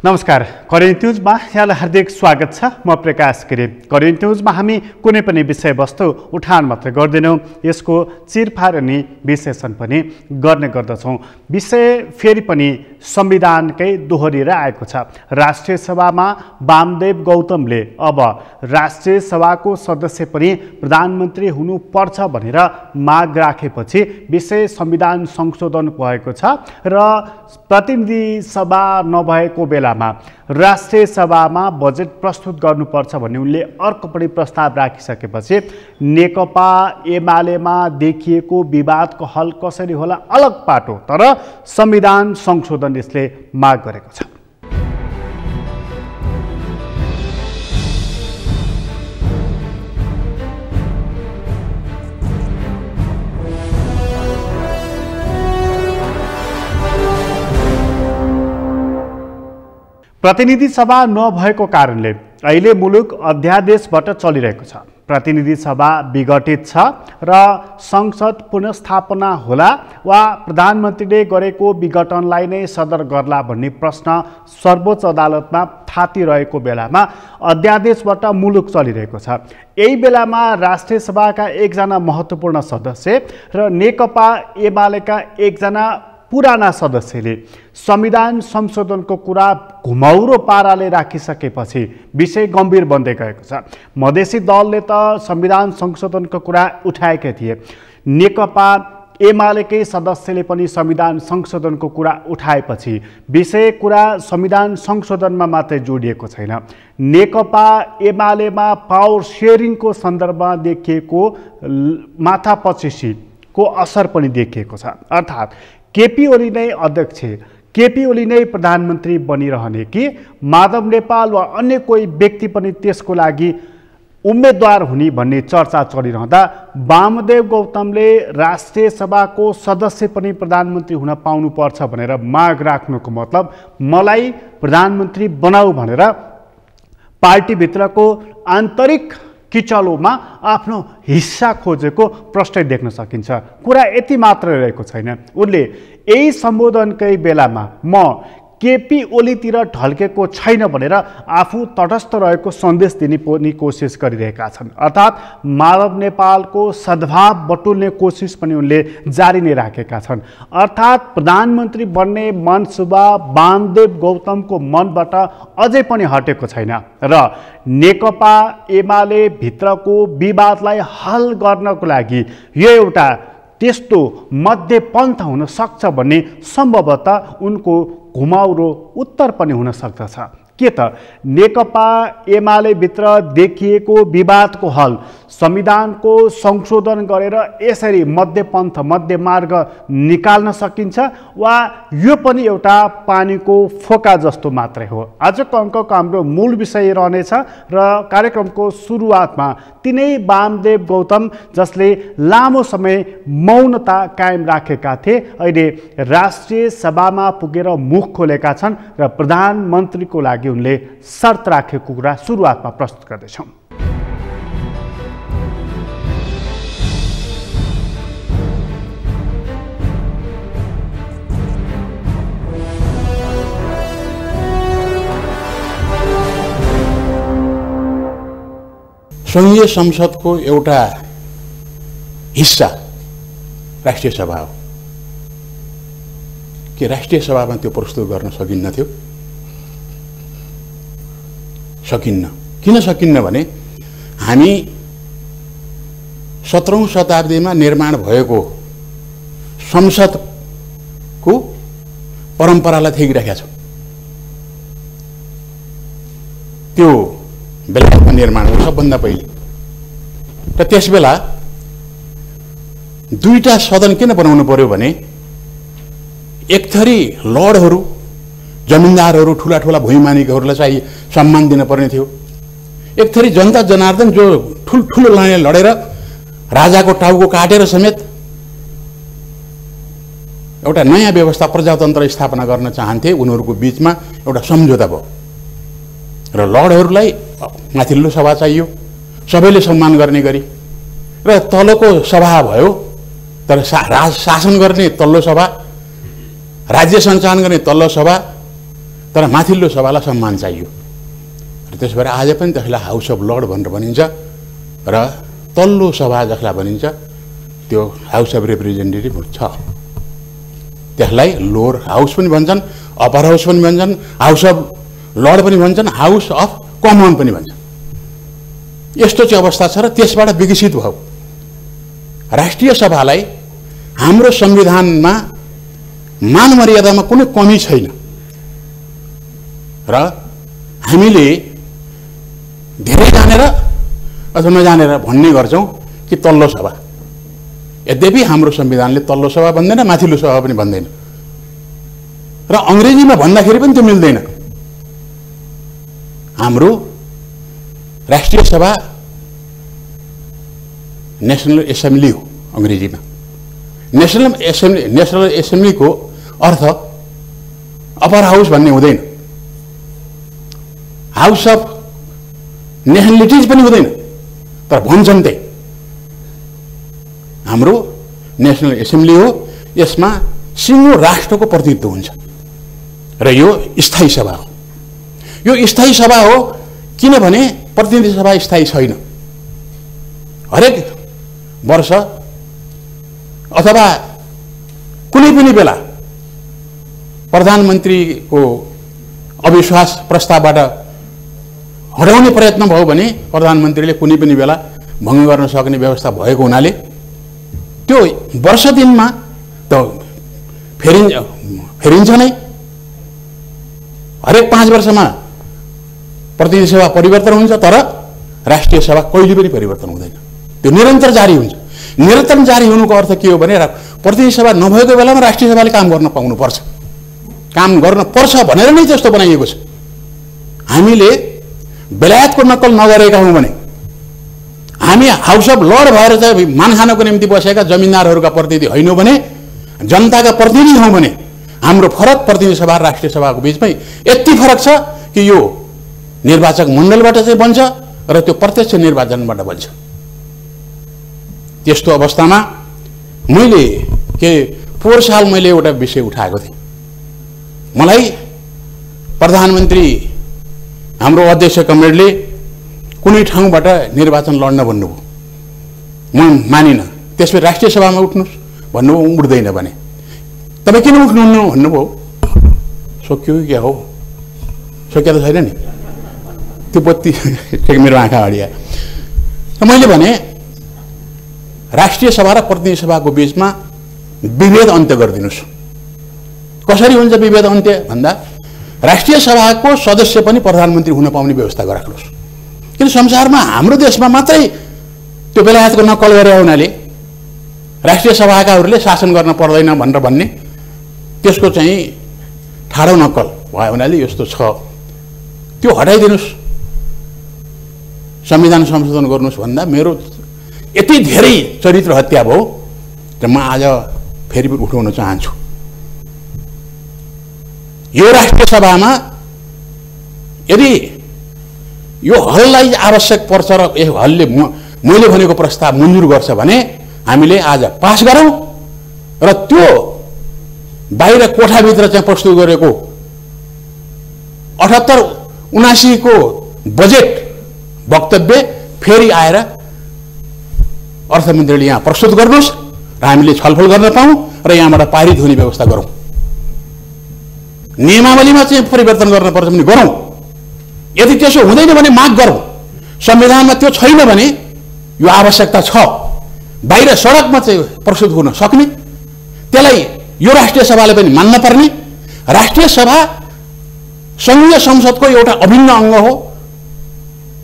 नमस्कार, करेन्ट न्युजमा यहाँलाई हार्दिक स्वागत छ। म प्रकाश गिरी। करेन्ट न्युजमा हामी कुनै पनि विषयवस्तु उठान मात्र गर्दैनौँ, यसको चिरफार अनि विश्लेषण पनि गर्ने गर्दछौँ। विषय फेरि पनि संविधानकै दोहोरिएर आएको छ। राष्ट्रिय सभामा वामदेव गौतमले अब राष्ट्रिय सभाको सदस्य पनि प्रधानमन्त्री हुनुपर्छ भनेर माग राखेपछि विषय संविधान संशोधन भएको छ र प्रतिनिधि सभा नभएको बेलामा राष्ट्रिय सभामा बजेट प्रस्तुत गर्नुपर्छ भन्ने उनले अर्को पनि प्रस्ताव राखिसकेपछि नेकपा एमालेमा देखिएको विवादको हल कसरी होला अलग पाटो, तर संविधान संशोधन यसले माग गरेको छ। प्रतिनिधि सभा नभएको कारणले अहिले मुलुक अध्यादेशबाट चलिरहेको छ। प्रतिनिधि सभा विघटित छ र संसद पुनर्स्थापना होला वा प्रधानमन्त्रीले गरेको विघटनलाई नै सदर गर्ला भन्ने प्रश्न सर्वोच्च अदालतमा थातिरहेको बेलामा अध्यादेशबाट मुलुक चलिरहेको छ। यही बेलामा राष्ट्रिय सभाका एकजना महत्त्वपूर्ण सदस्य र नेकपा एमालेका एकजना पुराना सदस्यले संविधान संशोधनको कुरा घुमाउरो पाराले राखिसकेपछि विषय गम्भीर बन्दै गएको छ। मधेसी दलले त संविधान संशोधनको कुरा उठाएकै थिए, नेकपा एमालेकै सदस्यले पनि संविधान संशोधनको कुरा उठाएपछि विषय कुरा संविधान संशोधनमा मात्रै जोडिएको छैन, नेकपा एमालेमा पावर सेयरिङको सन्दर्भमा देखिएको माथापच्चिसीको असर पनि देखिएको छ। अर्थात् केपी ओली नै अध्यक्ष, केपी ओली नै प्रधानमन्त्री बनिरहने कि माधव नेपाल वा अन्य कोही व्यक्ति पनि त्यसको लागि उम्मेदवार हुने भन्ने चर्चा चलिरहँदा वामदेव गौतमले राष्ट्रिय सभाको सदस्य पनि प्रधानमन्त्री हुन पाउनुपर्छ भनेर माग राख्नुको मतलब मलाई प्रधानमन्त्री बनाऊ भनेर पार्टीभित्रको आन्तरिक किचलोमा आफ्नो हिस्सा खोजेको प्रश्न देख्न सकिन्छ। कुरा यति मात्र रहेको छैन, उनले यही सम्बोधनकै बेलामा म केपी ओलीतिर ढल्केको छैन भनेर आफू तटस्थ रहेको सन्देश दिने पनि कोसिस गरिरहेका छन्। अर्थात् माधव नेपालको सद्भाव बटुल्ने कोसिस पनि उनले जारी नै राखेका छन्। अर्थात् प्रधानमन्त्री बन्ने मनसुबा वामदेव गौतमको मनबाट अझै पनि हटेको छैन र नेकपा एमाले भित्रको विवादलाई हल गर्नको लागि यो एउटा त्यस्तो मध्यपन्थ हुन सक्छ भन्ने सम्भवतः उनको घुमाउरो उत्तर पनि हुन सक्दछ। के त नेकपा एमाले भित्र देखिएको विवादको हल संविधानको संशोधन गरेर यसरी मध्यपन्थ मध्यमार्ग निकाल्न सकिन्छ वा यो पनि एउटा पानीको फोका जस्तो मात्रै हो? आजको अङ्कको हाम्रो मूल विषय रहनेछ र कार्यक्रमको सुरुवातमा तिनै वामदेव गौतम जसले लामो समय मौनता कायम राखेका थिए अहिले राष्ट्रिय सभामा पुगेर मुख खोलेका छन् र प्रधानमन्त्रीको लागि उनले शर्त राखेको कुरा सुरुवातमा प्रस्तुत गर्दैछौँ। संघीय संसदको एउटा हिस्सा राष्ट्रिय सभा हो कि राष्ट्रिय सभामा त्यो प्रस्तुत गर्न सकिन्न थियो? सकिन्न। किन सकिन्न भने हामी 17औं शताब्दीमा निर्माण भएको संसदको परम्परालाई थेगिराखेका छौँ। त्यो बेलायतमा निर्माण हो सबभन्दा पहिले, र त्यसबेला दुईटा सदन किन बनाउनु पर्यो भने एक थरी लर्डहरू, जमिनदारहरू, ठुला ठुला भूमिमालिकहरूलाई चाहिँ सम्मान दिन पर्ने थियो। एक थरी जनता जनार्दन जो ठुल्ठुलो लडाइँ लडेर राजाको टाउको काटेर समेत एउटा नयाँ व्यवस्था प्रजातन्त्र स्थापना गर्न चाहन्थे, उनीहरूको बिचमा एउटा सम्झौता भयो र लर्डहरूलाई माथिल्लो सभा चाहियो, सबैले सम्मान गर्ने गरी, र तलको सभा भयो तर शासन गर्ने तल्लो सभा, राज्य सञ्चालन गर्ने तल्लो सभा, तर माथिल्लो सभालाई सम्मान चाहियो र त्यसो भएर आज पनि त्यसलाई हाउस अफ लर्ड भनेर भनिन्छ र तल्लो सभा जसलाई भनिन्छ त्यो हाउस अफ रिप्रेजेन्टेटिभ छ। त्यसलाई लोअर हाउस पनि भन्छन्, अप्पर हाउस पनि भन्छन्, हाउस अफ लर्ड पनि भन्छन्, हाउस अफ कमन पनि भन्छन्। यस्तो चाहिँ अवस्था छ र त्यसबाट विकसित भयो। राष्ट्रिय सभालाई हाम्रो संविधानमा मान मर्यादामा कुनै कमी छैन र हामीले धेरै जानेर अथवा नजानेर भन्ने गर्छौँ कि तल्लो सभा। यद्यपि हाम्रो संविधानले तल्लो सभा भन्दैन, माथिल्लो सभा पनि भन्दैन र अङ्ग्रेजीमा भन्दाखेरि पनि त्यो मिल्दैन। हाम्रो राष्ट्रिय सभा नेसनल एसेम्ब्ली हो अङ्ग्रेजीमा। नेसनल एसेम्ब्लीको अर्थ अप्पर हाउस भन्ने हुँदैन, हाउस अफ नेसनलिटिज पनि हुँदैन, तर भन्छन् त्यही। हाम्रो नेसनल एसेम्ब्ली हो, यसमा सिङ्गो राष्ट्रको प्रतिनिधित्व हुन्छ र यो स्थायी सभा हो। यो स्थायी सभा हो किनभने प्रतिनिधि सभा स्थायी छैन। हरेक वर्ष अथवा कुनै पनि बेला प्रधानमन्त्रीको अविश्वास प्रस्तावबाट हटाउने प्रयत्न भयो भने प्रधानमन्त्रीले कुनै पनि बेला भङ्ग गर्न सक्ने व्यवस्था भएको हुनाले त्यो वर्ष दिनमा त फेरिन्छ नै। हरेक 5 वर्षमा प्रतिनिधि सभा परिवर्तन हुन्छ, तर राष्ट्रिय सभा कहिले पनि परिवर्तन हुँदैन, त्यो निरन्तर जारी हुन्छ। निरन्तर जारी हुनुको अर्थ के हो भने प्रतिनिधि सभा नभएको बेलामा राष्ट्रिय सभाले काम गर्न पाउनुपर्छ, काम गर्न पर्छ भनेर नै त्यस्तो बनाइएको छ। हामीले बेलायतको नक्कल नगरेका हौँ भने, हामी हाउस अफ लर्ड भएर चाहिँ मान खानको निम्ति बसेका जमिनदारहरूका प्रतिनिधि होइनौँ भने, जनताका प्रतिनिधि हौँ भने हाम्रो फरक प्रतिनिधि सभा र राष्ट्रिय सभाको बिचमै यति फरक छ कि यो निर्वाचक मण्डलबाट चाहिँ बन्छ र त्यो प्रत्यक्ष निर्वाचनबाट बन्छ। त्यस्तो अवस्थामा मैले पोहोर साल मैले एउटा विषय उठाएको थिएँ। मलाई प्रधानमन्त्री हाम्रो अध्यक्ष कमरेडले कुनै ठाउँबाट निर्वाचन लड्न भन्नुभयो, म मानिनँ। त्यसपछि राष्ट्रिय सभामा उठ्नुहोस् भन्नुभयो, उठ्दैन भने। तपाईँ किन उठ्नुहुन्न भन्नुभयो, सक्यो कि क्या हो, सकिया त छैन नि, त्यो बत्ती मेरो आँखा अगाडि आयो। र मैले भने राष्ट्रिय सभा र प्रतिनिधि सभाको बिचमा विभेद अन्त्य गरिदिनुहोस्। कसरी हुन्छ विभेद अन्त्य भन्दा, राष्ट्रिय सभाको सदस्य पनि प्रधानमन्त्री हुन पाउने व्यवस्था गराख्नुहोस्। किन संसारमा हाम्रो देशमा मात्रै त्यो बेलायतको नक्कल गरे हुनाले राष्ट्रिय सभाकाहरूले शासन गर्न पर्दैन भनेर भन्ने, त्यसको चाहिँ ठाडो नक्कल भयो हुनाले यस्तो छ, त्यो हटाइदिनुहोस्, संविधान संशोधन गर्नुहोस् भन्दा मेरो यति धेरै चरित्र हत्या भयो र म आज फेरि पनि उठाउन चाहन्छु। यो राष्ट्रिय सभामा यदि यो हललाई आवश्यक पर्छ र यो हलले मैले भनेको प्रस्ताव मन्जुर गर्छ भने हामीले आज पास गरौँ र त्यो बाहिर कोठाभित्र चाहिँ प्रस्तुत गरेको 78-79 को बजेट वक्तव्य फेरि आएर अर्थमन्त्रीले यहाँ प्रस्तुत गर्नुहोस् र हामीले छलफल गर्न पाऊँ र यहाँबाट पारित हुने व्यवस्था गरौँ। नियमावलीमा चाहिँ परिवर्तन गर्नुपर्छ भने गरौँ। यदि त्यसो हुँदैन भने माग गरौँ। संविधानमा त्यो छैन भने यो आवश्यकता छ, बाहिर सडकमा चाहिँ प्रस्तुत हुन सक्ने, त्यसलाई यो राष्ट्रिय सभाले पनि मान्न पर्ने। राष्ट्रिय सभा संघीय संसदको एउटा अभिन्न अङ्ग हो,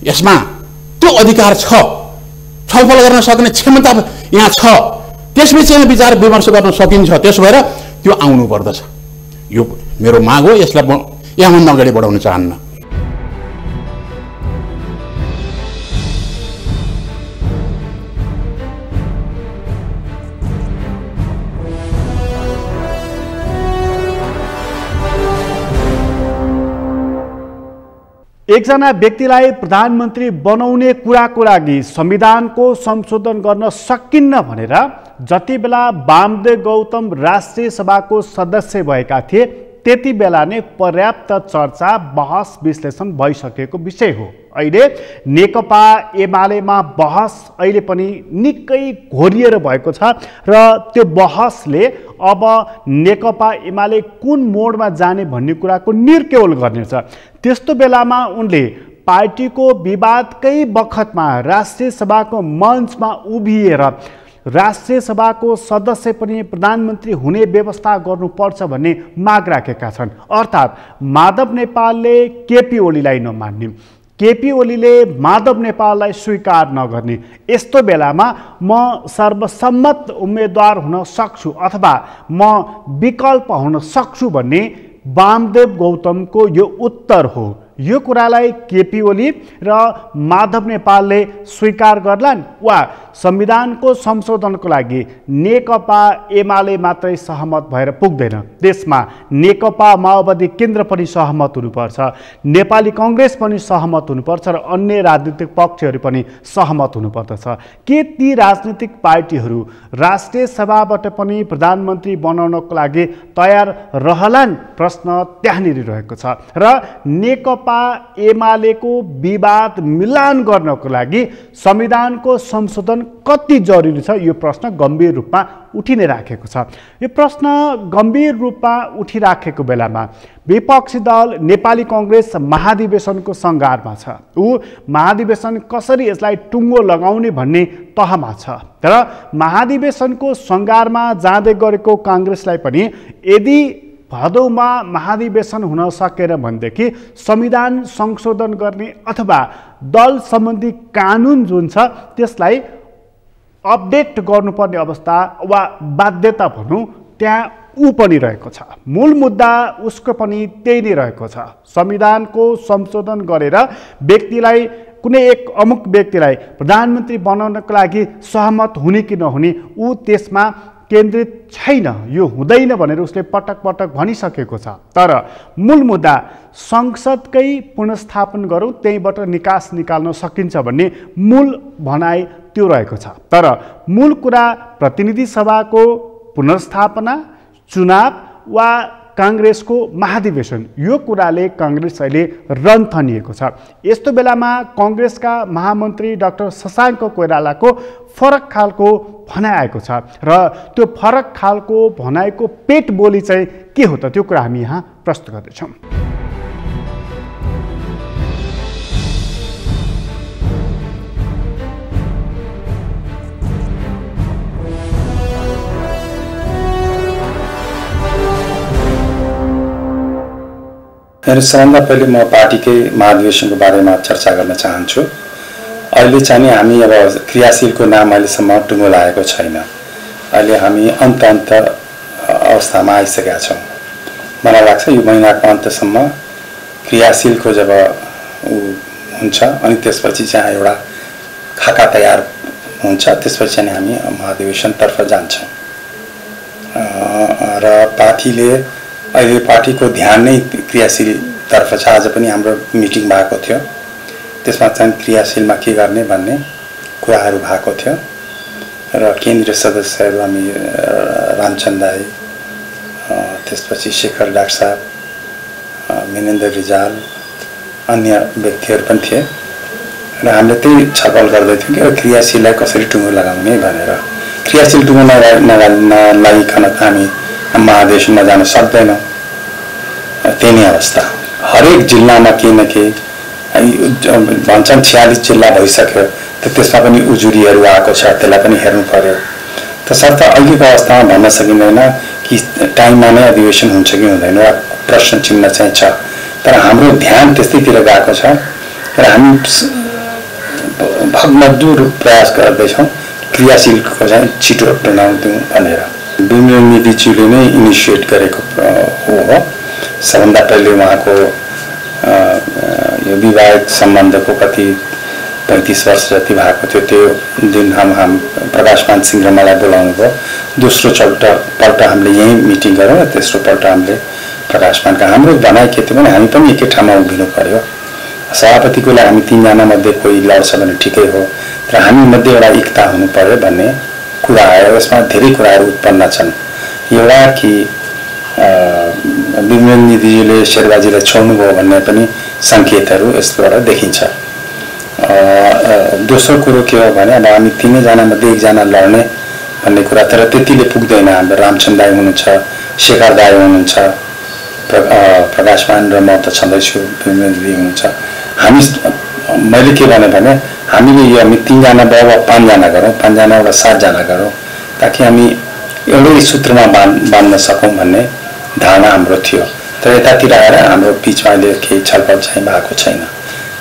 यसमा त्यो अधिकार छ, छलफल गर्न सक्ने क्षमता यहाँ छ, त्यसपछि विचार विमर्श गर्न सकिन्छ। त्यसो भएर त्यो आउनु पर्दछ। यो मेरो माग हो, यसलाई म यहाँभन्दा अगाडि बढाउन चाहन्न। एकजना व्यक्तिलाई प्रधानमन्त्री बनाउने कुराको लागि संविधानको संशोधन गर्न सकिन्न भनेर जति बेला वामदेव गौतम राष्ट्रिय सभाको सदस्य भएका थिए त्यति बेला नै पर्याप्त चर्चा बहस विश्लेषण भइसकेको विषय हो। अहिले नेकपा एमालेमा बहस अहिले पनि निकै घोरिएर भएको छ र त्यो बहसले अब नेकपा एमाले कुन मोडमा जाने भन्ने कुराको निर्केवल गर्नेछ। त्यस्तो बेलामा उनले पार्टीको विवादकै बखतमा राष्ट्रिय सभाको मञ्चमा उभिएर राष्ट्रिय सभाको सदस्य पनि प्रधानमन्त्री हुने व्यवस्था गर्नुपर्छ भन्ने माग राखेका छन्। अर्थात् माधव नेपालले केपी ओलीलाई नमान्ने, केपी ओलीले माधव नेपाललाई स्वीकार नगर्ने, यस्तो बेलामा म सर्वसम्मत उम्मेदवार हुन सक्छु अथवा म विकल्प हुन सक्छु भन्ने वामदेव गौतमको यो उत्तर हो। यो कुरालाई केपी ओली र माधव नेपालले स्वीकार गर्लान् वा संविधानको संशोधनको लागि नेकपा एमाले मात्रै सहमत भएर पुग्दैन। त्यसमा नेकपा माओवादी केन्द्र पनि सहमत हुनुपर्छ, नेपाली कांग्रेस पनि सहमत हुनुपर्छ र अन्य राजनीतिक पक्षहरू पनि सहमत हुनुपर्दछ। के ती राजनीतिक पार्टीहरू राष्ट्रिय सभाबाट पनि प्रधानमन्त्री बनाउनको लागि तयार रहलान्? प्रश्न त्यहाँनिर रहेको छ र नेकपा एमालेको विवाद मिलान गर्नको लागि संविधानको संशोधन कति जरुरी छ, यो प्रश्न गम्भीर रूपमा उठि नै राखेको छ। यो प्रश्न गम्भीर रूपमा उठिराखेको बेलामा विपक्षी दल नेपाली कांग्रेस महाधिवेशनको सङ्घारमा छ। ऊ महाधिवेशन कसरी यसलाई टुङ्गो लगाउने भन्ने तहमा छ। तर महाधिवेशनको सङ्घारमा जाँदै गरेको कांग्रेसलाई पनि यदि भदौमा महाधिवेशन हुन सकेन भनेदेखि संविधान संशोधन गर्ने अथवा दल सम्बन्धी कानुन जुन छ त्यसलाई अपडेट गर्नुपर्ने अवस्था वा बाध्यता भनौँ त्यहाँ ऊ पनि रहेको छ। मूल मुद्दा उसको पनि त्यही नै रहेको छ। संविधानको संशोधन गरेर व्यक्तिलाई, कुनै एक अमुक व्यक्तिलाई प्रधानमन्त्री बनाउनको लागि सहमत हुने कि नहुने ऊ त्यसमा केन्द्रित छैन, यो हुँदैन भनेर उसले पटक पटक भनिसकेको छ। तर मूल मुद्दा संसदकै पुनर्स्थापन गरौँ, त्यहीँबाट निकास निकाल्न सकिन्छ भन्ने मूल भनाइ त्यो रहेको छ। तर मूल कुरा प्रतिनिधि सभाको पुनर्स्थापना, चुनाव वा कांग्रेसको महाधिवेशन, यो कुराले कांग्रेस अहिले रन थनिएको छ। यस्तो बेलामा कांग्रेसका महामन्त्री डाक्टर शशाङ्क कोइरालाको फरक खालको भनाइ आएको छ र त्यो फरक खालको भनाइको पेट बोली चाहिँ के हो त, त्यो कुरा हामी यहाँ प्रस्तुत गर्दैछौँ। सबभन्दा पहिले म पार्टीकै महाधिवेशनको बारेमा चर्चा गर्न चाहन्छु। अहिले चाहिँ हामी अब क्रियाशीलको नाम अहिलेसम्म टुङ्गो लागेको छैन। अहिले हामी अन्त अवस्थामा आइसकेका छौँ। मलाई लाग्छ यो महिनाको अन्तसम्म क्रियाशीलको जब ऊ हुन्छ अनि त्यसपछि चाहिँ एउटा खाका तयार हुन्छ, त्यसपछि चाहिँ हामी महाधिवेशनतर्फ जान्छौँ। र पार्टीले अहिले पार्टीको ध्यान नै क्रियाशीलतर्फ छ। आज पनि हाम्रो मिटिङ भएको थियो, त्यसमा चाहिँ क्रियाशीलमा के गर्ने भन्ने कुराहरू भएको थियो र केन्द्रीय सदस्यहरू हामी रामचन्द्र राई, त्यसपछि शेखर डाक्टर साहब, मिनेन्द्र रिजाल, अन्य व्यक्तिहरू पनि थिए र हामीले त्यही छलफल गर्दै थियौँ कि क्रियाशीललाई कसरी टुङ्गो लगाउने भनेर। क्रियाशील टुङ्गो नलागिकन त हामी महाधिवेशनमा जान सक्दैनौँ। त्यही नै अवस्था। हरेक जिल्लामा केही न केही भन्छन् 46 जिल्ला भइसक्यो, त त्यसमा पनि उजुरीहरू आएको छ, त्यसलाई पनि हेर्नु पर्यो। तसर्थ अहिलेको अवस्थामा भन्न सकिँदैन कि टाइममा नै अधिवेशन हुन्छ कि हुँदैन, वा प्रश्न चिन्ह चाहिँ छ। तर हाम्रो ध्यान त्यस्तैतिर गएको छ र हामी भगमजदुर प्रयास गर्दैछौँ क्रियाशीलको चाहिँ छिटो बनाउँथ्यौँ भनेर। विमल निधिज्यूले नै इनिसिएट गरेको हो। सबभन्दा पहिले उहाँको यो विवाहित सम्बन्धको कति 35 वर्ष जति भएको थियो, त्यो दिन हम प्रकाशमान सिंह र मलाई बोलाउनु भयो। दोस्रो पल्ट हामीले यहीँ मिटिङ गऱ्यौँ र तेस्रो पल्ट हामीले प्रकाशमानका। हाम्रो भनाइ के थियो भने हामी पनि एकै ठाउँमा उभिनु पर्यो। सभापतिको लागि हामी 3 जना मध्ये कोही लड्छ भने ठिकै हो, तर हामी मध्ये एउटा एकता हुनु पर्यो भन्ने कुरा आयो। यसमा धेरै कुराहरू उत्पन्न छन्। एउटा कि विमल निधिजीले शेरबाजीलाई छोड्नुभयो भन्ने पनि सङ्केतहरू यसबाट देखिन्छ। दोस्रो कुरो के हो भने अब हामी तीनैजनामध्ये एकजना लड्ने भन्ने कुरा, तर त्यतिले पुग्दैन। हाम्रो रामचन्द्र दाई हुनुहुन्छ, शेखर दाई हुनुहुन्छ, प्रकाशमान र म त छँदैछु, विमल दिदी हुनुहुन्छ। मैले के भने हामीले यो हामी 3 जना भयो वा 5 जना गरौँ, 5 जनाबाट 7 जना गरौँ, ताकि हामी एउटै सूत्रमा बाँध्न सकौँ भन्ने धारणा हाम्रो थियो। तर यतातिर आएर हाम्रो बिचमा अहिले केही छलफल चाहिँ भएको छैन।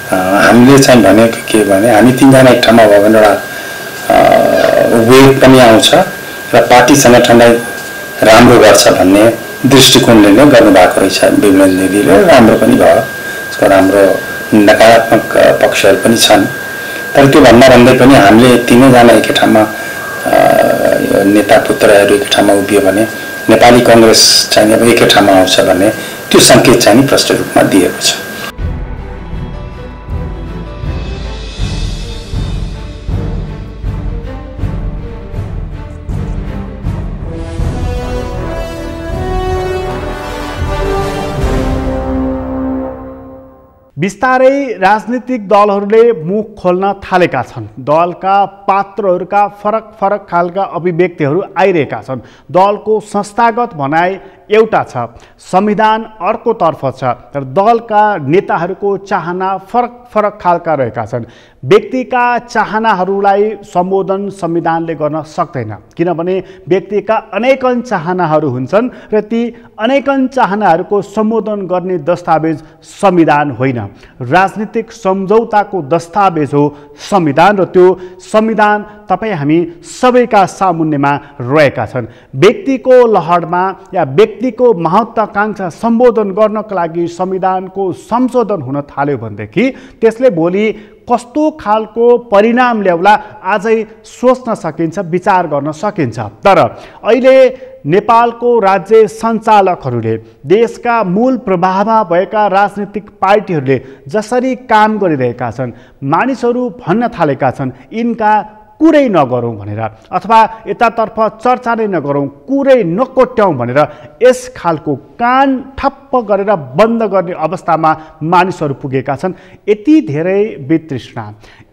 हामीले चाहिँ भनेको के भने हामी 3 जना एक ठाउँमा भयो भने एउटा वेग पनि आउँछ र पार्टी सङ्गठनलाई राम्रो गर्छ भन्ने दृष्टिकोणले नै गर्नुभएको रहेछ विमल दिदीले। राम्रो पनि भयो, यसको राम्रो नकारात्मक पक्षहरू पनि छन्। तर त्यो भन्दै पनि हामीले तीनैजना एकै ठाउँमा नेता पुत्रहरू एकै ठाउँमा उभियो भने नेपाली कांग्रेस चाहिँ अब एकै ठाउँमा आउँछ भन्ने त्यो सङ्केत चाहिँ प्रष्ट रूपमा दिएको छ। बिस्तारै राजनीतिक दलहरूले मुख खोल्न थालेका छन्। दलका पात्रहरूका फरक फरक खालका अभिव्यक्तिहरू आइरहेका छन्। दलको संस्थागत भनाइ एउटा छ, संविधान अर्कोतर्फ छ, तर दलका नेताहरूको चाहना फरक फरक खालका रहेका छन्। व्यक्तिका चाहनाहरूलाई सम्बोधन संविधानले गर्न सक्दैन, किनभने व्यक्तिका अनेकन चाहनाहरू हुन्छन् र ती अनेकन चाहनाहरूको सम्बोधन गर्ने दस्तावेज संविधान होइन, राजनीतिक सम्झौताको दस्तावेज हो संविधान। र त्यो संविधान तपाईँ हामी सबैका सामुन्नेमा रहेका छन्। व्यक्तिको लहरमा या व्यक्तिको महत्त्वाकांक्षा सम्बोधन गर्नका लागि संविधानको संशोधन हुन थाल्यो भनेदेखि त्यसले भोलि कस्तो खालको परिणाम ल्याउला आजै सोच्न सकिन्छ, विचार गर्न सकिन्छ। तर अहिले नेपालको राज्य सञ्चालकहरूले, देशका मूल प्रभावमा भएका राजनीतिक पार्टीहरूले जसरी काम गरिरहेका छन्, मानिसहरू भन्न थालेका छन् यिनका कुरै नगरौँ भनेर, अथवा यतातर्फ चर्चा नै नगरौँ, कुरै नकोट्याउँ भनेर यस खालको कान ठप्प गरेर बन्द गर्ने अवस्थामा मानिसहरू पुगेका छन्। यति धेरै वितृष्णा,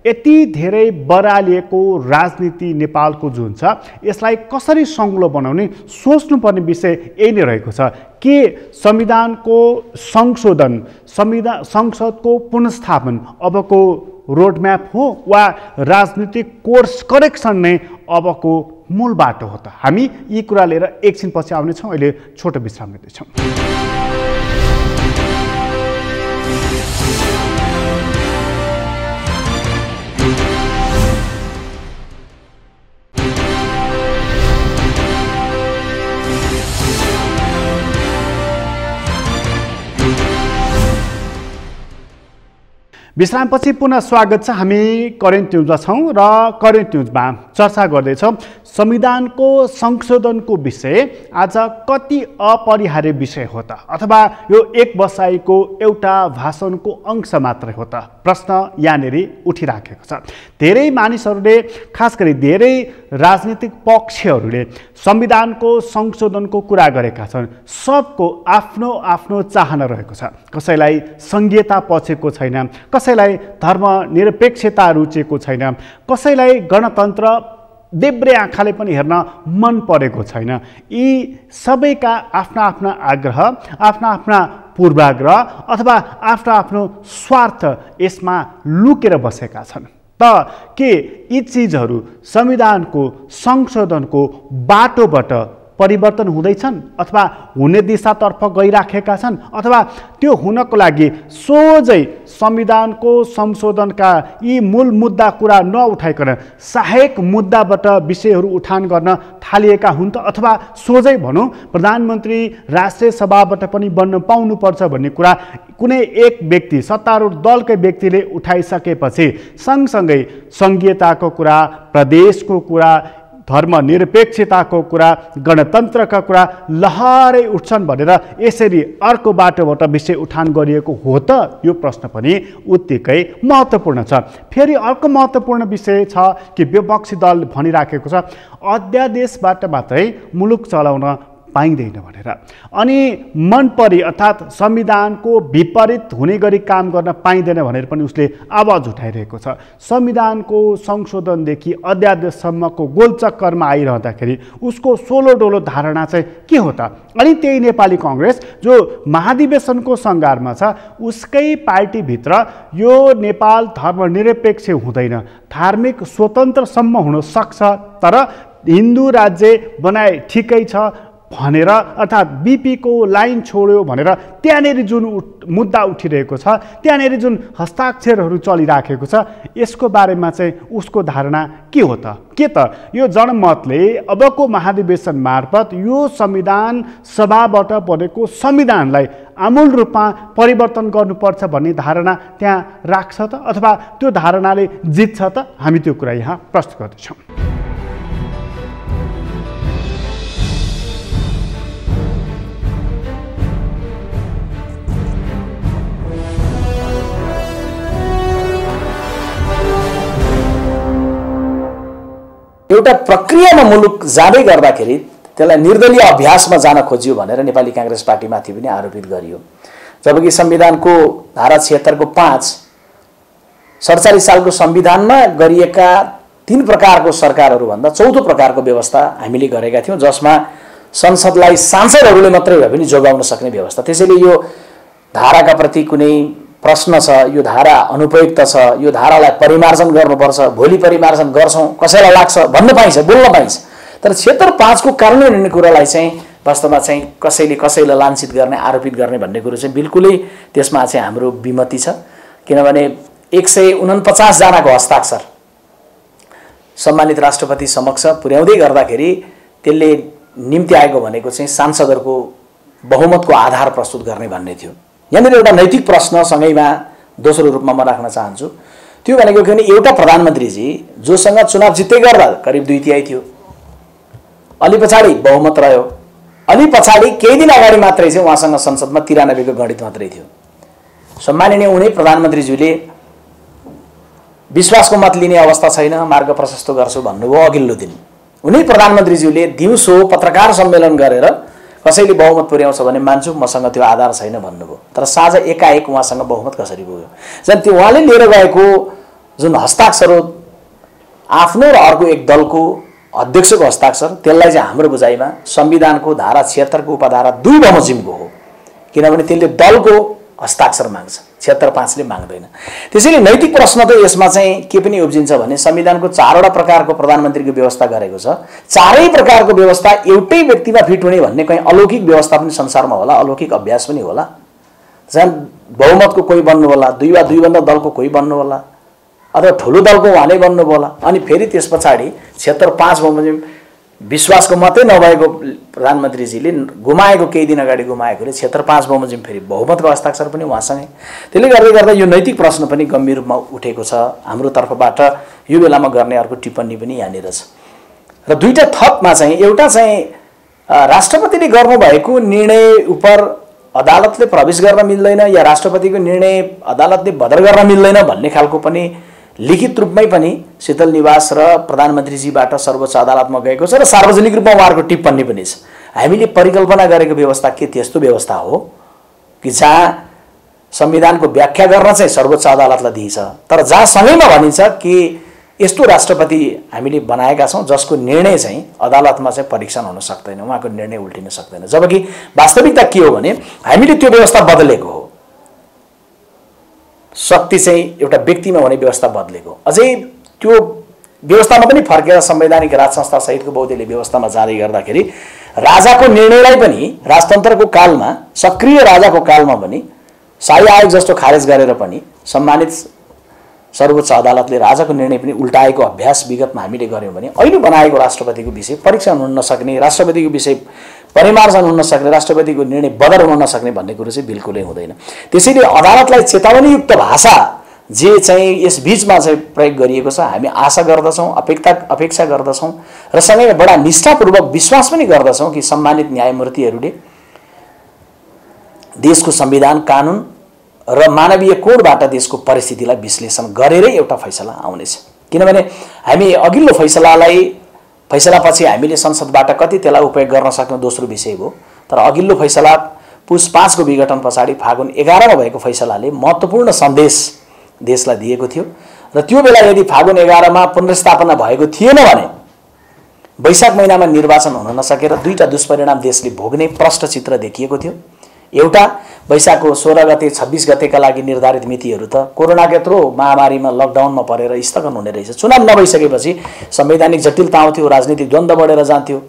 यति धेरै बरालिएको राजनीति नेपालको जुन छ, यसलाई कसरी सङ्लो बनाउने सोच्नुपर्ने विषय यही नै रहेको छ। के संविधानको संशोधन, संसदको पुनर्स्थापन अबको रोडम्याप हो वा राजनीतिक कोर्स करेक्सन नै अबको मूल बाटो हो त? हामी यी कुरा लिएर एकछिनपछि आउनेछौँ। अहिले छोटो विश्राम लिँदैछौँ। विश्रामपछि पुनः स्वागत छ। हामी करेन्ट न्युजमा छौँ र करेन्ट न्युजमा चर्चा गर्दैछौँ संविधानको संशोधनको विषय आज कति अपरिहार्य विषय हो त, अथवा यो एक बसाइको एउटा भाषणको अंश मात्रै हो त? प्रश्न यहाँनिर उठिराखेको छ। धेरै मानिसहरूले, खास गरी धेरै राजनीतिक पक्षहरूले संविधानको संशोधनको कुरा गरेका छन्। सबको आफ्नो आफ्नो चाहना रहेको छ। कसैलाई संघीयता पछेको छैन, कसैलाई धर्मनिरपेक्षता रुचेको छैन, कसैलाई गणतन्त्र देब्रे आँखाले पनि हेर्न मन परेको छैन। यी सबैका आफ्ना आफ्ना आग्रह, आफ्ना आफ्ना पूर्वाग्रह अथवा आफ्नो आफ्नो स्वार्थ यसमा लुकेर बसेका छन्। त के यी चिजहरू संविधानको संशोधनको बाटोबाट परिवर्तन हुँदैछन् अथवा हुने दिशातर्फ गइराखेका छन्, अथवा त्यो हुनको लागि सोझै संविधानको संशोधनका यी मूल मुद्दा कुरा नउठाइकन सहायक मुद्दाबाट विषयहरू उठान गर्न थालिएका हुन् त? अथवा सोझै भनौँ प्रधानमन्त्री राष्ट्रिय सभाबाट पनि बन्न पाउनुपर्छ भन्ने कुरा कुनै एक व्यक्ति, सत्तारूढ दलकै व्यक्तिले उठाइसकेपछि सँगसँगै संघीयताको कुरा, प्रदेशको कुरा, धर्मनिरपेक्षताको कुरा, गणतन्त्रका कुरा लहरै उठ्छन् भनेर यसरी अर्को बाटोबाट विषय उठान गरिएको हो त? यो प्रश्न पनि उत्तिकै महत्त्वपूर्ण छ। फेरि अर्को महत्त्वपूर्ण विषय छ कि विपक्षी दल भनिराखेको छ अध्यादेशबाट मात्रै मुलुक चलाउन पाइँदैन भनेर। अनि मन परी अर्थात् संविधानको विपरीत हुने गरी काम गर्न पाइँदैन भनेर पनि उसले आवाज उठाइरहेको छ। संविधानको संशोधनदेखि अध्यादेशसम्मको गोलचक्करमा आइरहँदाखेरि उसको सोलो डोलो धारणा चाहिँ के हो त? अनि त्यही नेपाली कांग्रेस जो महाधिवेशनको सङ्घारमा छ उसकै पार्टीभित्र यो नेपाल धर्मनिरपेक्ष हुँदैन, धार्मिक स्वतन्त्रसम्म हुन सक्छ, तर हिन्दू राज्य बनाए ठिकै छ भनेर अर्थात् बीपीको लाइन छोड्यो भनेर त्यहाँनेरि जुन मुद्दा उठिरहेको छ, त्यहाँनेरि जुन हस्ताक्षरहरू चलिराखेको छ, यसको बारेमा चाहिँ उसको धारणा के हो त? के त यो जनमतले अबको महाधिवेशन मार्फत यो संविधान सभाबाट बनेको संविधानलाई आमूल रूपमा परिवर्तन गर्नुपर्छ भन्ने धारणा त्यहाँ राख्छ त, अथवा त्यो धारणाले जित्छ त? हामी त्यो कुरा यहाँ प्रस्तुत गर्दैछौँ। एउटा प्रक्रियामा मुलुक जाँदै गर्दाखेरि त्यसलाई निर्दलीय अभ्यासमा जान खोजियो भनेर नेपाली कांग्रेस पार्टीमाथि पनि आरोपित गरियो। जबकि संविधानको धारा 76 को 5 47 सालको संविधानमा गरिएका 3 प्रकारको सरकारहरू भन्दा चौथो प्रकारको व्यवस्था हामीले गरेका थियौं, जसमा संसदलाई सांसदहरूले मात्रै भए पनि जोगाउन सक्ने व्यवस्था। त्यसैले यो धाराका प्रति कुनै प्रश्न छ, यो धारा अनुपयुक्त छ, यो धारालाई परिमार्जन गर्नुपर्छ, भोलि परिमार्जन गर्छौं, कसैलाई लाग्छ भन्न पाइन्छ, बोल्न पाइन्छ। तर 76/5 को कार्यान्वयन हुने कुरालाई चाहिँ वास्तवमा चाहिँ कसैलाई लाञ्छित गर्ने, आरोपित गर्ने भन्ने कुरो चाहिँ बिल्कुलै त्यसमा चाहिँ हाम्रो विमति छ। किनभने 149 जनाको हस्ताक्षर सम्मानित राष्ट्रपति समक्ष पुर्याउँदै गर्दाखेरि त्यसले निम्ति आएको भनेको चाहिँ सांसदहरूको बहुमतको आधार प्रस्तुत गर्ने भन्ने थियो। यहाँनिर एउटा नैतिक प्रश्न सँगैमा दोस्रो रूपमा म राख्न चाहन्छु। त्यो भनेको के भने एउटा प्रधानमन्त्रीजी जोसँग चुनाव जित्दै गर्दा करिब 2/3 थियो, अलि पछाडि बहुमत रह्यो, अलि पछाडि केही दिन अगाडि मात्रै चाहिँ उहाँसँग संसदमा 93 को गणित मात्रै थियो। सम्माननीय उनी प्रधानमन्त्रीज्यूले विश्वासको मत लिने अवस्था छैन, मार्ग प्रशस्त गर्छु भन्नुभयो अघिल्लो दिन। उनी प्रधानमन्त्रीज्यूले दिउँसो पत्रकार सम्मेलन गरेर कसैले बहुमत पुर्याउँछ भने मान्छु, मसँग त्यो आधार छैन भन्नुभयो। तर साँझ एकाएक उहाँसँग बहुमत कसरी पुग्यो? झन् त्यो उहाँले लिएर गएको जुन हस्ताक्षर हो आफ्नो र अर्को एक दलको अध्यक्षको हस्ताक्षर, त्यसलाई चाहिँ हाम्रो बुझाइमा संविधानको धारा 76 को उपधारा 2 बमोजिमको हो। किनभने त्यसले दलको हस्ताक्षर माग्छ, 76/5 ले माग्दैन। त्यसैले नैतिक प्रश्न त यसमा चाहिँ के पनि उब्जिन्छ भने संविधानको 4वटा प्रकारको प्रधानमन्त्रीको व्यवस्था गरेको छ, चारै प्रकारको व्यवस्था एउटै व्यक्तिमा फिट हुने भन्ने कहीं अलौकिक व्यवस्था पनि संसारमा होला, अलौकिक अभ्यास पनि होला। झन् बहुमतको कोही बन्नु होला, 2 वा 2 भन्दा दलको कोही बन्नु होला, अथवा ठुलो दलको उहाँले बन्नु होला। अनि फेरि त्यस पछाडि 76/5 बमोजिम विश्वासको मतै नभएको प्रधानमन्त्रीजीले गुमाएको केही दिन अगाडि गुमाएकोले 76/5 बमोजिम फेरि बहुमतको हस्ताक्षर पनि उहाँसँगै। त्यसले गर्दा यो नैतिक प्रश्न पनि गम्भीर रूपमा उठेको छ। हाम्रो तर्फबाट यो बेलामा गर्ने अर्को टिप्पणी पनि यहाँनिर छ। र दुईटा थपमा चाहिँ एउटा चाहिँ राष्ट्रपतिले गर्नुभएको निर्णय उप अदालतले प्रवेश गर्न मिल्दैन या राष्ट्रपतिको निर्णय अदालतले बदर गर्न मिल्दैन भन्ने खालको पनि लिखित रूपमै पनि शीतल निवास र प्रधानमन्त्रीजीबाट सर्वोच्च अदालतमा गएको छ र सार्वजनिक रूपमा उहाँहरूको टिप्पणी पनि छ। हामीले परिकल्पना गरेको व्यवस्था के त्यस्तो व्यवस्था हो कि जहाँ संविधानको व्याख्या गर्न चाहिँ सर्वोच्च अदालतलाई दिइन्छ, तर जहाँ सँगैमा भनिन्छ कि यस्तो राष्ट्रपति हामीले बनाएका छौं जसको निर्णय चाहिँ अदालतमा चाहिँ परीक्षण हुन सक्दैन, उहाँको निर्णय उल्टिन सक्दैन। जबकि वास्तविकता के हो भने हामीले त्यो व्यवस्था बदलेको हो। शक्ति चाहिँ एउटा व्यक्तिमा हुने व्यवस्था बदलेको, अझै त्यो व्यवस्थामा पनि फर्केर संवैधानिक राज संस्था सहितको बहुदलीय व्यवस्थामा जाँदै गर्दाखेरि राजाको निर्णयलाई पनि राजतन्त्रको कालमा सक्रिय राजाको कालमा पनि शाही आयोग जस्तो खारेज गरेर पनि सम्मानित सर्वोच्च अदालतले राजाको निर्णय पनि उल्टाएको अभ्यास विगतमा हामीले गर्यौं भने अहिले बनाएको राष्ट्रपतिको विषय परीक्षण हुन नसक्ने, राष्ट्रपतिको विषय परिमार्जन हुन नसक्ने, राष्ट्रपतिको निर्णय बदर हुन नसक्ने भन्ने कुरो चाहिँ बिल्कुलै हुँदैन। त्यसैले अदालतलाई चेतावनीयुक्त भाषा जे चाहिँ यस बीचमा चाहिँ प्रयोग गरिएको छ हामी आशा गर्दछौं, अपेक्षा गर्दछौं र सँगै बडा निष्ठापूर्वक विश्वास पनि गर्दछौं कि सम्मानित न्यायमूर्तिहरूले देशको संविधान, कानुन र मानवीय कोडबाट देशको परिस्थितिलाई विश्लेषण गरेरै एउटा फैसला आउनेछ। किनभने हामी अघिल्लो फैसलालाई फैसलापछि हामीले संसदबाट कति त्यसलाई उपयोग गर्न सक्यौँ दोस्रो विषय हो। तर अघिल्लो फैसला पुस 5 को विघटन पछाडि फागुन 11 मा भएको फैसलाले महत्त्वपूर्ण सन्देश देशलाई दिएको थियो र त्यो बेला यदि फागुन 11 मा पुनर्स्थापना भएको थिएन भने वैशाख महिनामा निर्वाचन हुन नसकेर दुईटा दुष्परिणाम देशले भोग्ने प्रष्ट चित्र देखिएको थियो। एउटा वैशाखको 16 गते 26 गतेका लागि निर्धारित मितिहरू त कोरोनाको यत्रो महामारीमा लकडाउनमा परेर स्थगन हुने रहेछ। चुनाव नभइसकेपछि संवैधानिक जटिलता आउँथ्यो, राजनीतिक द्वन्द्व बढेर जान्थ्यो,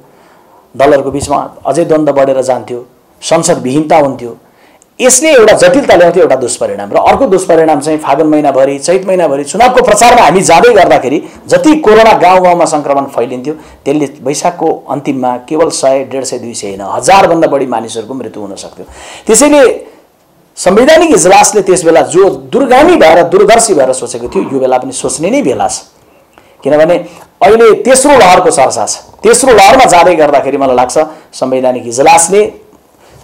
दलहरूको बीचमा अझै द्वन्द्व बढेर जान्थ्यो, संसद विहीनता हुन्थ्यो। यसले एउटा जटिलता ल्याउँथ्यो, एउटा दुष्परिणाम। र अर्को दुष्परिणाम चाहिँ फागुन महिनाभरि चैत महिनाभरि चुनावको प्रचारमा हामी जाँदै गर्दाखेरि जति कोरोना गाउँ गाउँमा संक्रमण फैलिन्थ्यो त्यसले वैशाखको अन्तिममा केवल 100, 150, 200 होइन 1000 भन्दा बढी मानिसहरूको मृत्यु हुन सक्थ्यो। त्यसैले संवैधानिक इजलासले त्यसबेला जो दूरगामी भएर दूरदर्शी भएर सोचेको थियो यो बेला पनि सोच्ने नै बेला छ। किनभने अहिले तेस्रो लहरको चर्चा छ। तेस्रो लहरमा जाँदै गर्दाखेरि मलाई लाग्छ संवैधानिक इजलासले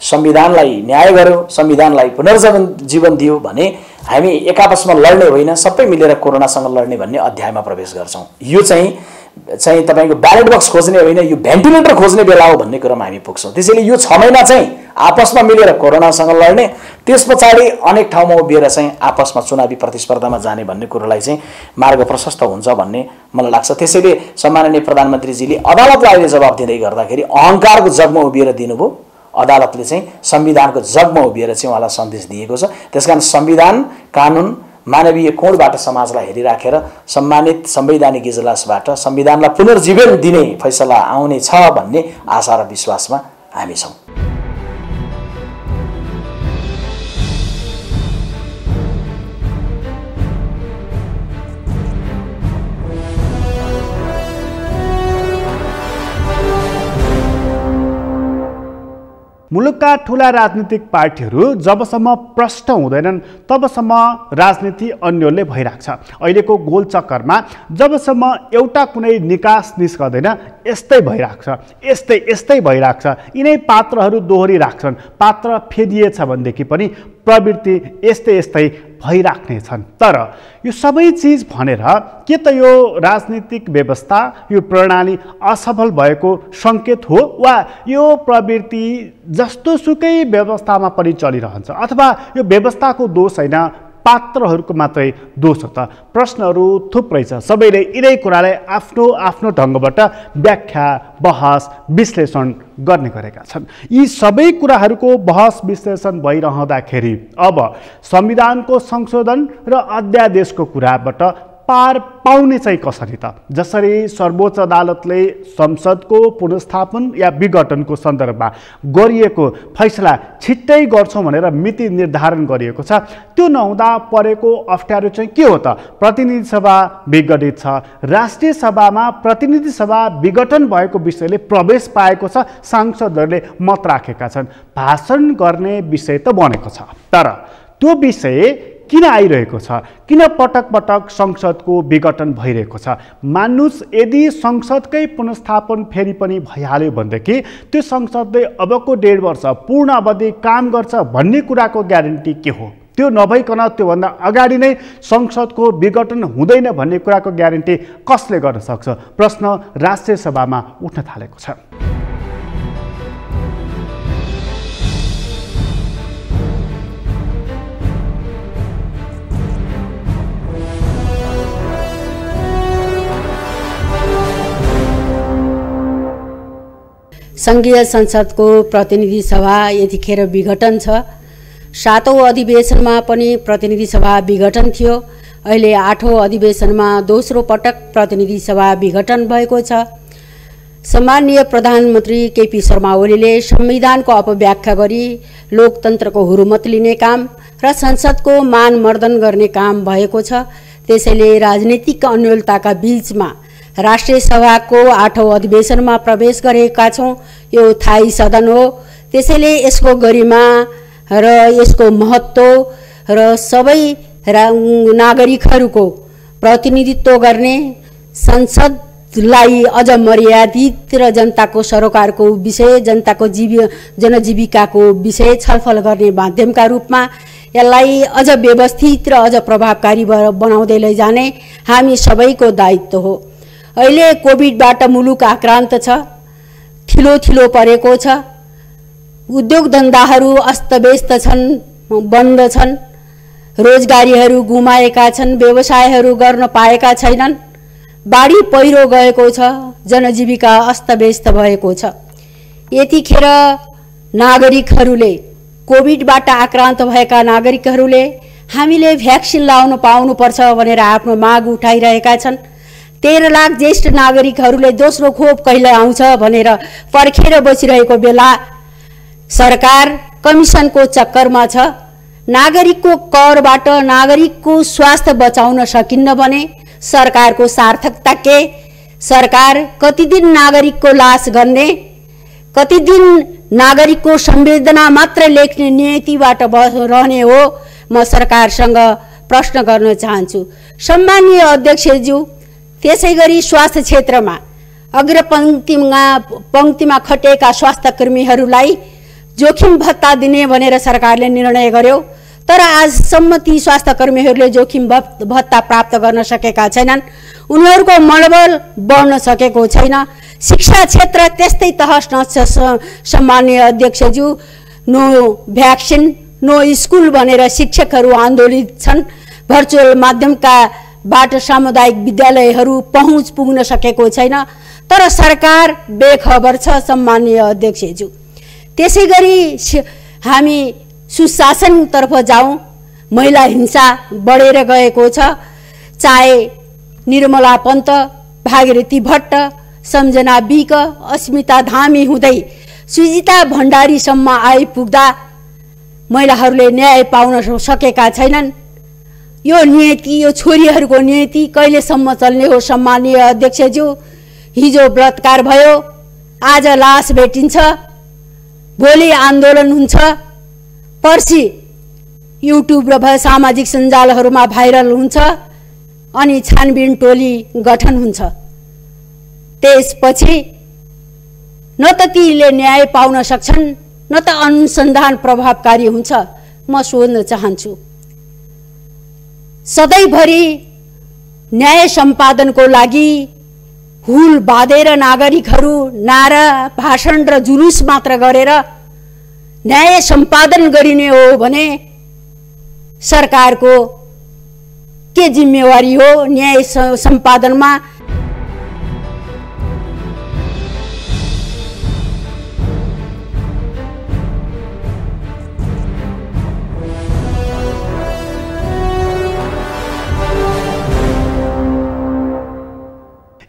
संविधानलाई न्याय गर्यो, संविधानलाई पुनर्जीवन दियो भने हामी एक आपसमा लड्ने होइन, सबै मिलेर कोरोनासँग लड्ने भन्ने अध्यायमा प्रवेश गर्छौँ। यो चाहिँ तपाईको ब्यालेट बक्स खोज्ने होइन, यो भेन्टिलेटर खोज्ने बेला हो भन्ने कुरामा हामी पुग्छौँ। त्यसैले यो 6 महिना चाहिँ आपसमा मिलेर कोरोनासँग लड्ने, त्यस पछाडि अनेक ठाउँमा उभिएर चाहिँ आपसमा चुनावी प्रतिस्पर्धामा जाने भन्ने कुरोलाई चाहिँ मार्ग प्रशस्त हुन्छ भन्ने मलाई लाग्छ। त्यसैले सम्माननीय प्रधानमन्त्रीजीले अदालतलाई अहिले जवाब दिँदै गर्दाखेरि अहङ्कारको जगमा उभिएर दिनुभयो। अदालतले चाहिँ संविधानको जगमा उभिएर चाहिँ उहाँलाई सन्देश दिएको छ। त्यसकारण संविधान, कानुन, मानवीय कोणबाट समाजलाई हेरिराखेर सम्मानित संवैधानिक इजलासबाट संविधानलाई पुनर्जीवन दिने फैसला आउने छ भन्ने आशा र विश्वासमा हामी छौँ। मुलुकका ठूला राजनीतिक पार्टीहरू जबसम्म प्रष्ट हुँदैनन् तबसम्म राजनीति अन्योलले भइराख्छ। अहिलेको गोलचक्करमा जबसम्म एउटा कुनै निकास निस्कँदैन यस्तै भइराख्छ, यस्तै भइराख्छ। यिनै पात्रहरू दोहोरिराख्छन्। पात्र फेरिएछ भनेदेखि पनि प्रवृत्ति यस्तै भइराख्ने छन्। तर यो सबै चिज भनेर के त यो राजनीतिक व्यवस्था, यो प्रणाली असफल भएको सङ्केत हो वा यो प्रवृत्ति जस्तो सुकै व्यवस्थामा पनि चलिरहन्छ, अथवा यो व्यवस्थाको दोष होइन पात्रहरूको मात्रै दोष हो त? प्रश्नहरू थुप्रै छ। सबैले यिनै कुरालाई आफ्नो आफ्नो ढङ्गबाट व्याख्या, बहस, विश्लेषण गर्ने गरेका छन्। यी सबै कुराहरूको बहस विश्लेषण भइरहँदाखेरि अब संविधानको संशोधन र अध्यादेशको कुराबाट पार पाउने चाहिँ कसरी त? जसरी सर्वोच्च अदालतले संसदको पुनर्स्थापन या विघटनको सन्दर्भमा गरिएको फैसला छिट्टै गर्छौँ भनेर मिति निर्धारण गरिएको छ, त्यो नहुँदा परेको अप्ठ्यारो चाहिँ के हो त? प्रतिनिधि सभा विघटित छ, राष्ट्रिय सभामा प्रतिनिधि सभा विघटन भएको विषयले प्रवेश पाएको छ, सांसदहरूले मत राखेका छन्, भाषण गर्ने विषय त बनेको छ। तर त्यो विषय किन आइरहेको छ? किन पटक पटक संसदको विघटन भइरहेको छ? मान्नुस् यदि संसदकै पुनर्स्थापन फेरि पनि भइहाल्यो भनेदेखि त्यो संसदले अबको 1.5 वर्ष पूर्ण अवधि काम गर्छ भन्ने कुराको ग्यारेन्टी के हो? त्यो नभइकन त्योभन्दा अगाडि नै संसदको विघटन हुँदैन भन्ने कुराको ग्यारेन्टी कसले गर्न सक्छ? प्रश्न राष्ट्रिय सभामा उठ्न थालेको छ। संघीय संसदको प्रतिनिधि सभा यतिखेर विघटन छ। 7औं अधिवेशनमा पनि प्रतिनिधि सभा विघटन थियो। अहिले 8औं अधिवेशनमा दोस्रो पटक प्रतिनिधि सभा विघटन भएको छ। सम्माननीय प्रधानमन्त्री केपी शर्मा ओलीले संविधानको अपव्याख्या गरी लोकतन्त्रको हुरुमत लिने काम र संसदको मानमर्दन गर्ने काम भएको छ। त्यसैले राजनीतिक अन्योलताका बीचमा राष्ट्रिय सभाको 8औं अधिवेशनमा प्रवेश गरेका छौँ। यो थायी सदन हो। त्यसैले यसको गरिमा र यसको महत्त्व र सबै नागरिकहरूको प्रतिनिधित्व गर्ने संसदलाई अझ मर्यादित र जनताको सरोकारको विषय, जनताको जनजीविकाको विषय छलफल गर्ने माध्यमका रूपमा यसलाई अझ व्यवस्थित र अझ प्रभावकारी बनाउँदै लैजाने हामी सबैको दायित्व हो। अहिले कोभिडबाट मुलुक आक्रान्त छ, थिलो परेको छ, उद्योग धन्दाहरू अस्तव्यस्त छन्, बन्द छन्, रोजगारीहरू गुमाएका छन्, व्यवसायहरू गर्न पाएका छैनन्, बाढी पहिरो गएको छ, जनजीविका अस्तव्यस्त भएको छ। यतिखेर नागरिकहरूले, कोभिडबाट आक्रान्त भएका नागरिकहरूले हामीले भ्याक्सिन लाउन पाउनुपर्छ भनेर आफ्नो माग उठाइरहेका छन्। 13 लाख ज्येष्ठ नागरिकहरूले दोस्रो खोप कहिले आउँछ भनेर पर्खेर बसिरहेको बेला सरकार कमिसनको चक्करमा छ। नागरिकको करबाट नागरिकको स्वास्थ्य बचाउन सकिन्न भने सरकारको सार्थकता के? सरकार कति दिन नागरिकको लास गर्ने, कति दिन नागरिकको संवेदना मात्र लेख्ने नीतिबाट रहने हो? म सरकारसँग प्रश्न गर्न चाहन्छु। सम्माननीय अध्यक्षज्यू, त्यसैगरी स्वास्थ्य क्षेत्रमा अग्रपंक्तिमा खटेका स्वास्थ्यकर्मीहरूलाई जोखिम भत्ता दिने भनेर सरकारले निर्णय गर्यो, तर आजसम्म ती स्वास्थ्यकर्मीहरूले जोखिम भत्ता प्राप्त गर्न सकेका छैनन्। उनीहरूको मनोबल बढ्न सकेको छैन। शिक्षा क्षेत्र त्यस्तै तहस नहस। सम्माननीय अध्यक्षज्यू, नो भ्याक्सिन नो स्कुल भनेर शिक्षकहरू आन्दोलित छन्। भर्चुअल माध्यमका बाट सामुदायिक विद्यालयहरू पहुँच पुग्न सकेको छैन, तर सरकार बेखबर छ। सम्माननीय अध्यक्षज्यू, त्यसैगरी हामी सुशासनतर्फ जाउँ। महिला हिंसा बढेर गएको छ। चाहे निर्मला पन्त, भागीरथी भट्ट, सम्झना बिक, अस्मिता धामी हुँदै सुजिता भण्डारीसम्म आइपुग्दा महिलाहरूले न्याय पाउन सकेका छैनन्। यो नीति, यो छोरीहरूको नीति कहिलेसम्म चल्ने हो? सम्माननीय अध्यक्षज्यू, हिजो बलात्कार भयो, आज लास भेटिन्छ, भोलि आन्दोलन हुन्छ, पर्सि युट्युब र सामाजिक सञ्जालहरूमा भाइरल हुन्छ, अनि छानबिन टोली गठन हुन्छ। त्यसपछि न त तीले न्याय पाउन सक्छन्, न त अनुसन्धान प्रभावकारी हुन्छ। म सोध्न चाहन्छु, सधैँभरि न्याय सम्पादनको लागि हुल बाँधेर नागरिकहरू नारा, भाषण र जुलुस मात्र गरेर न्याय सम्पादन गरिने हो भने सरकारको के जिम्मेवारी हो न्याय सम्पादनमा?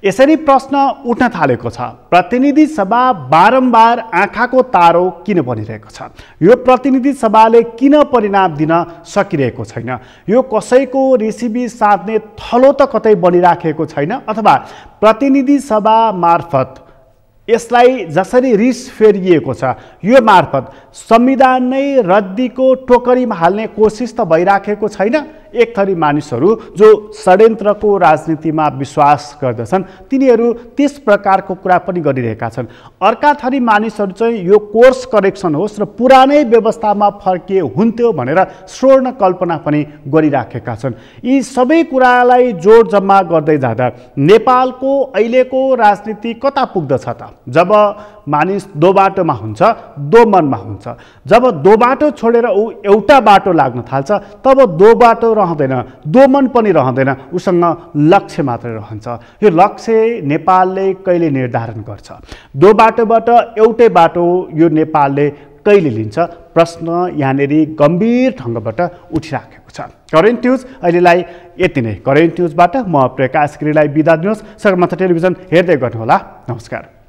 यसरी प्रश्न उठ्न थालेको छ, प्रतिनिधि सभा बारम्बार आँखाको तारो किन बनिरहेको छ? यो प्रतिनिधि सभाले किन परिणाम दिन सकिरहेको छैन? यो कसैको रेसिपी साध्ने थलो त कतै बनिराखेको छैन, अथवा प्रतिनिधि सभा मार्फत यसलाई जसरी रिस फेरिएको छ, यो मार्फत संविधान नै रद्दीको टोकरीमा हाल्ने कोसिस त भइराखेको छैन? एक थरी मानिसहरू जो षड्यन्त्रको राजनीतिमा विश्वास गर्दछन् तिनीहरू त्यस प्रकारको कुरा पनि गरिरहेका छन्। अर्का थरी मानिसहरू चाहिँ यो कोर्स करेक्सन होस् र पुरानै व्यवस्थामा फर्किए हुन्थ्यो भनेर स्वर्ण कल्पना पनि गरिराखेका छन्। यी सबै कुरालाई जोड जम्मा गर्दै जाँदा नेपालको अहिलेको राजनीति कता पुग्दछ त? जब मानिस दो बाटोमा हुन्छ, दो मनमा हुन्छ। जब दो बाटो छोडेर ऊ एउटा बाटो लाग्न थाल्छ, तब दो बाटो रहँदैन, दो मन पनि रहँदैन, उसँग लक्ष्य मात्रै रहन्छ। यो लक्ष्य नेपालले कहिले निर्धारण गर्छ? दो बाटोबाट एउटै बाटो यो नेपालले कहिले लिन्छ? प्रश्न यहाँनिर गम्भीर ढङ्गबाट उठिराखेको छ। करेन्ट न्युज अहिलेलाई यति नै। करेन्ट न्युजबाट म प्रकाश गिरीलाई बिदा दिनुहोस्। सगरमाथा टेलिभिजन हेर्दै गर्नुहोला। नमस्कार।